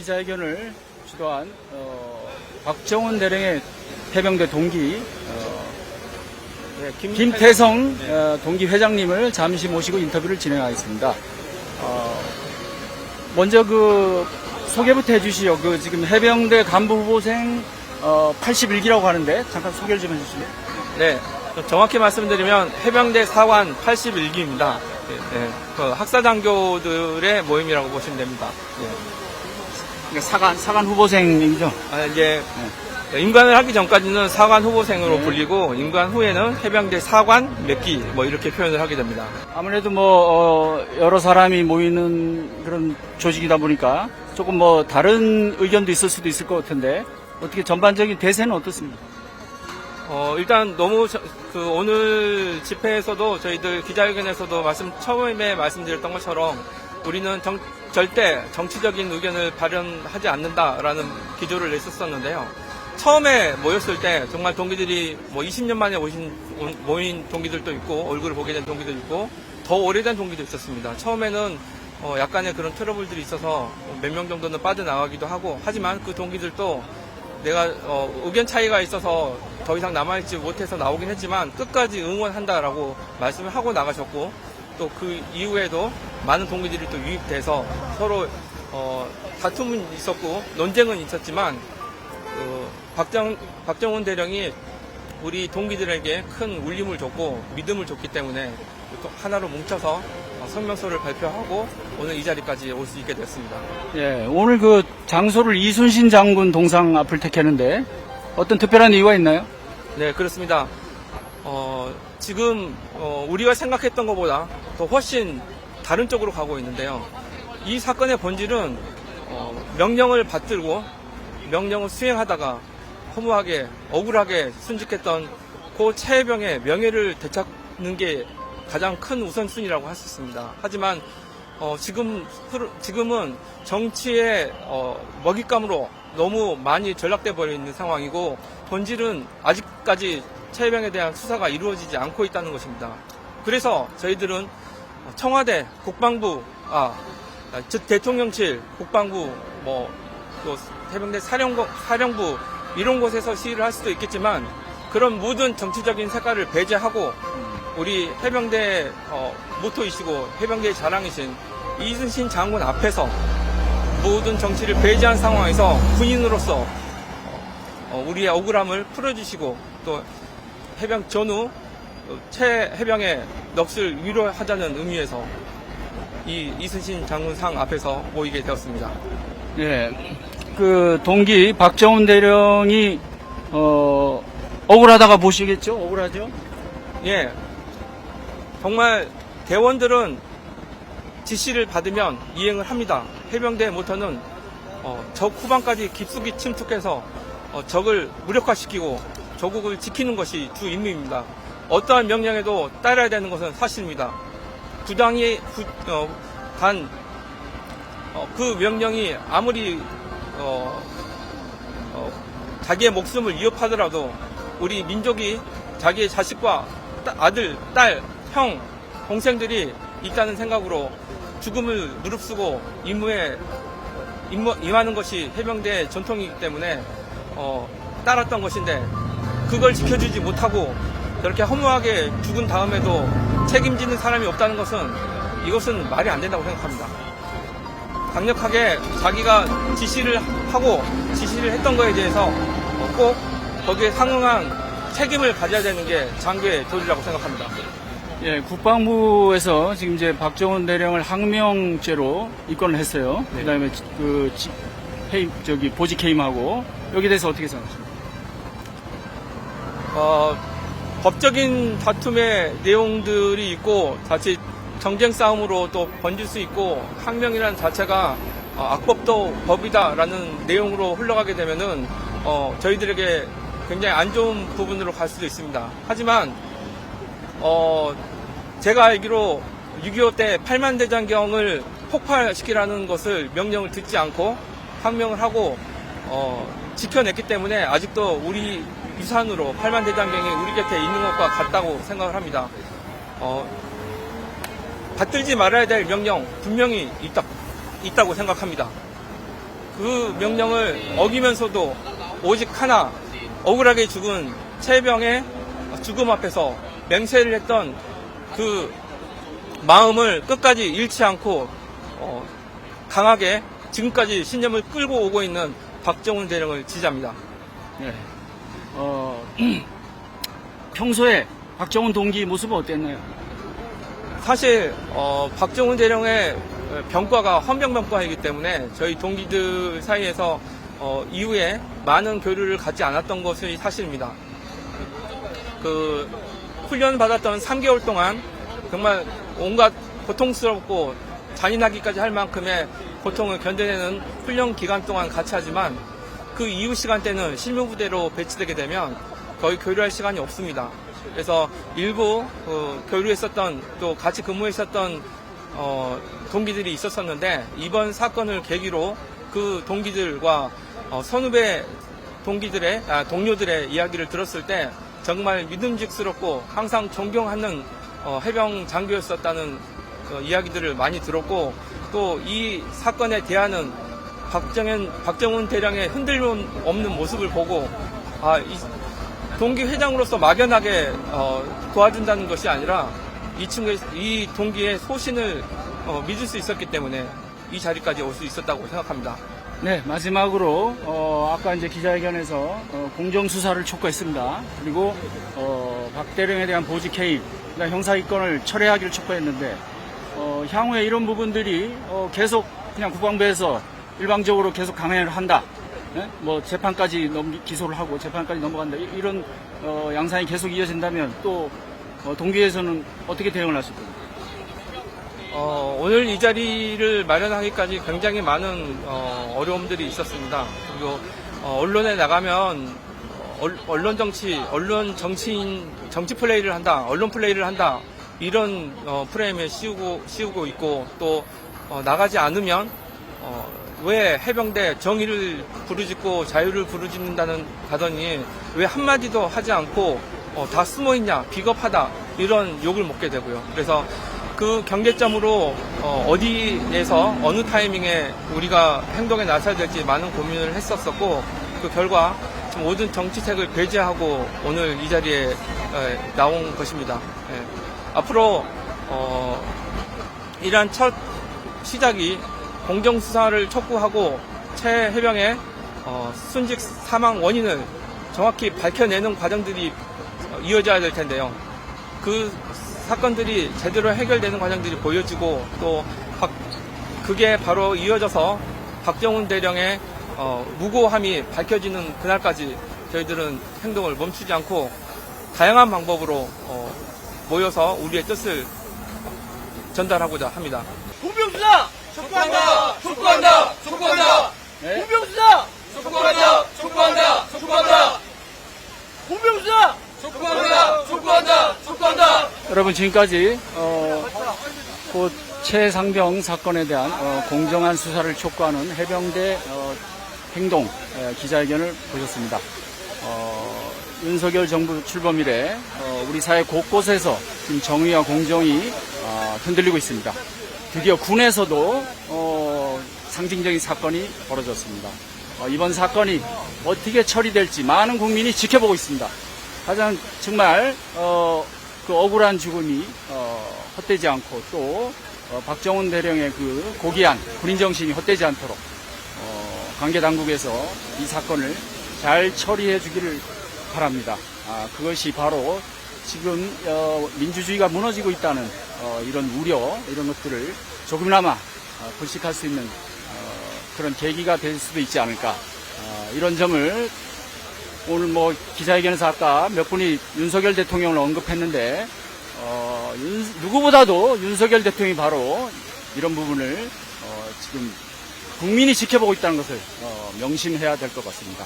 기자회견을 주도한 박정훈 대령의 해병대 동기 김태성 동기 회장님을 잠시 모시고 인터뷰를 진행하겠습니다. 먼저 그 소개부터 해주시죠. 그 지금 해병대 간부 후보생 81기라고 하는데 잠깐 소개를 좀 해주시면. 네, 정확히 말씀드리면 해병대 사관 81기입니다. 네, 그 학사장교들의 모임이라고 보시면 됩니다. 네. 사관 후보생이죠. 이제 임관을 하기 전까지는 사관 후보생으로 불리고 임관 후에는 해병대 사관 몇 기 뭐 이렇게 표현을 하게 됩니다. 아무래도 여러 사람이 모이는 그런 조직이다 보니까 조금 다른 의견도 있을 수도 있을 것 같은데 어떻게 전반적인 대세는 어떻습니까? 일단 너무 오늘 집회에서도 저희들 기자회견에서도 처음에 말씀드렸던 것처럼 우리는 절대 정치적인 의견을 발현하지 않는다라는 기조를 냈었었는데요. 처음에 모였을 때 정말 동기들이 20년 만에 모인 동기들도 있고 얼굴을 보게 된 동기도 있고 더 오래된 동기도 있었습니다. 처음에는 약간의 그런 트러블들이 있어서 몇 명 정도는 빠져나가기도 하고 하지만 그 동기들도 내가 의견 차이가 있어서 더 이상 남아있지 못해서 나오긴 했지만 끝까지 응원한다라고 말씀을 하고 나가셨고 또 그 이후에도 많은 동기들이 또 유입돼서 서로 다툼은 있었고 논쟁은 있었지만 박정훈 대령이 우리 동기들에게 큰 울림을 줬고 믿음을 줬기 때문에 하나로 뭉쳐서 성명서를 발표하고 오늘 이 자리까지 올 수 있게 됐습니다. 예, 오늘 그 장소를 이순신 장군 동상 앞을 택했는데 어떤 특별한 이유가 있나요? 네, 그렇습니다. 지금 우리가 생각했던 것보다 더 훨씬 다른 쪽으로 가고 있는데요. 이 사건의 본질은 명령을 받들고 명령을 수행하다가 허무하게 억울하게 순직했던 고 최해병의 명예를 되찾는 게 가장 큰 우선순위라고 할 수 있습니다. 하지만 지금은 정치의 먹잇감으로 너무 많이 전락돼 버려 있는 상황이고 본질은 아직까지 최해병에 대한 수사가 이루어지지 않고 있다는 것입니다. 그래서 저희들은 청와대, 국방부, 즉 대통령실, 국방부, 또 해병대 사령부 이런 곳에서 시위를 할 수도 있겠지만 그런 모든 정치적인 색깔을 배제하고 우리 해병대 모토이시고 해병대의 자랑이신 이순신 장군 앞에서 모든 정치를 배제한 상황에서 군인으로서 우리의 억울함을 풀어주시고 또 해병 전후 최해병의 넋을 위로하자는 의미에서 이 이순신 장군 상 앞에서 모이게 되었습니다. 예, 그 동기 박정훈 대령이 억울하다가 보시겠죠? 억울하죠? 예, 정말 대원들은 지시를 받으면 이행을 합니다. 해병대 모토는 적 후방까지 깊숙이 침투해서 적을 무력화시키고 조국을 지키는 것이 주 임무입니다. 어떠한 명령에도 따라야 되는 것은 사실입니다. 부당히 간 그 명령이 아무리 자기의 목숨을 위협하더라도 우리 민족이 자기의 자식과 아들, 딸, 형, 동생들이 있다는 생각으로 죽음을 무릅쓰고 임무에 임하는 것이 해병대의 전통이기 때문에 따랐던 것인데 그걸 지켜주지 못하고 저렇게 허무하게 죽은 다음에도 책임지는 사람이 없다는 것은 이것은 말이 안 된다고 생각합니다. 강력하게 자기가 지시를 하고 지시를 했던 거에 대해서 꼭 거기에 상응한 책임을 가져야 되는 게 장교의 도리라고 생각합니다. 예, 국방부에서 지금 이제 박정훈 대령을 항명죄로 입건을 했어요. 네. 그다음에 보직 해임하고 여기에 대해서 어떻게 생각하십니까? 법적인 다툼의 내용들이 있고 자칫 정쟁 싸움으로 또 번질 수 있고 항명이라는 자체가 악법도 법이다라는 내용으로 흘러가게 되면은 저희들에게 굉장히 안 좋은 부분으로 갈 수도 있습니다. 하지만 제가 알기로 6.25 때 8만 대장경을 폭발시키라는 것을 명령을 듣지 않고 항명을 하고 지켜냈기 때문에 아직도 우리 유산으로 8만 대장경이 우리 곁에 있는 것과 같다고 생각을 합니다. 받들지 말아야 될 명령 분명히 있다고 생각합니다. 그 명령을 어기면서도 오직 하나, 억울하게 죽은 최혜병의 죽음 앞에서 맹세를 했던 그 마음을 끝까지 잃지 않고 강하게 지금까지 신념을 끌고 오고 있는 박정훈 대령을 지지합니다. 네. 평소에 박정훈 동기 모습은 어땠나요? 사실 박정훈 대령의 병과가 헌병병과이기 때문에 저희 동기들 사이에서 이후에 많은 교류를 갖지 않았던 것이 사실입니다. 그 훈련 받았던 3개월 동안 정말 온갖 고통스럽고 잔인하기까지 할 만큼의 고통을 견뎌내는 훈련 기간 동안 같이 하지만 그 이후 시간대는 실무부대로 배치되게 되면 거의 교류할 시간이 없습니다. 그래서 일부 교류했었던 또 같이 근무했었던 동기들이 있었었는데 이번 사건을 계기로 그 동기들과 선후배 동료들의 이야기를 들었을 때 정말 믿음직스럽고 항상 존경하는 해병 장교였었다는 이야기들을 많이 들었고 또 이 사건에 대하는 박정훈 대령의 흔들림 없는 모습을 보고 이 동기 회장으로서 막연하게 도와준다는 것이 아니라 이 동기의 소신을 믿을 수 있었기 때문에 이 자리까지 올 수 있었다고 생각합니다. 네, 마지막으로 아까 이제 기자회견에서 공정수사를 촉구했습니다. 그리고 박 대령에 대한 보직 해임, 형사입건을 철회하기를 촉구했는데 향후에 이런 부분들이 계속 그냥 국방부에서 일방적으로 계속 강행을 한다. 네? 뭐 재판까지 기소를 하고 재판까지 넘어간다. 이런 양상이 계속 이어진다면 또 동기에서는 어떻게 대응을 하실 겁니까? 오늘 이 자리를 마련하기까지 굉장히 많은 어려움들이 있었습니다. 그리고 언론에 나가면 언론 정치인 정치 플레이를 한다, 언론 플레이를 한다 이런 프레임에 씌우고 있고 또 나가지 않으면 왜 해병대 정의를 부르짖고 자유를 부르짖는다더니 왜 한마디도 하지 않고 다 숨어있냐, 비겁하다 이런 욕을 먹게 되고요. 그래서 그 경계점으로 어디에서 어느 타이밍에 우리가 행동에 나서야 될지 많은 고민을 했었었고 그 결과 모든 정치색을 배제하고 오늘 이 자리에 나온 것입니다. 앞으로 이러한 첫 시작이 공정수사를 촉구하고 최해병의 순직 사망 원인을 정확히 밝혀내는 과정들이 이어져야 될 텐데요. 그 사건들이 제대로 해결되는 과정들이 보여지고 또 그게 바로 이어져서 박정훈 대령의 무고함이 밝혀지는 그날까지 저희들은 행동을 멈추지 않고 다양한 방법으로 모여서 우리의 뜻을 전달하고자 합니다. 공병수사 촉구한다! 촉구한다! 촉구한다! 네? 공병수사 촉구한다! 촉구한다! 촉구한다! 공병수사 촉구한다! 촉구한다! 촉구한다! 여러분 지금까지 그 최상병 사건에 대한 공정한 수사를 촉구하는 해병대 행동 기자회견을 보셨습니다. 윤석열 정부 출범 이래 우리 사회 곳곳에서 지금 정의와 공정이 흔들리고 있습니다. 드디어 군에서도 상징적인 사건이 벌어졌습니다. 이번 사건이 어떻게 처리될지 많은 국민이 지켜보고 있습니다. 가장 정말 그 억울한 죽음이 헛되지 않고 또 박정훈 대령의 그 고귀한 군인 정신이 헛되지 않도록 관계 당국에서 이 사건을 잘 처리해 주기를 바랍니다. 그것이 바로 지금 민주주의가 무너지고 있다는 이런 우려, 이런 것들을 조금이나마 불식할 수 있는 그런 계기가 될 수도 있지 않을까. 이런 점을 오늘 뭐 기자회견에서 아까 몇 분이 윤석열 대통령을 언급했는데 누구보다도 윤석열 대통령이 바로 이런 부분을 지금 국민이 지켜보고 있다는 것을 명심해야 될 것 같습니다.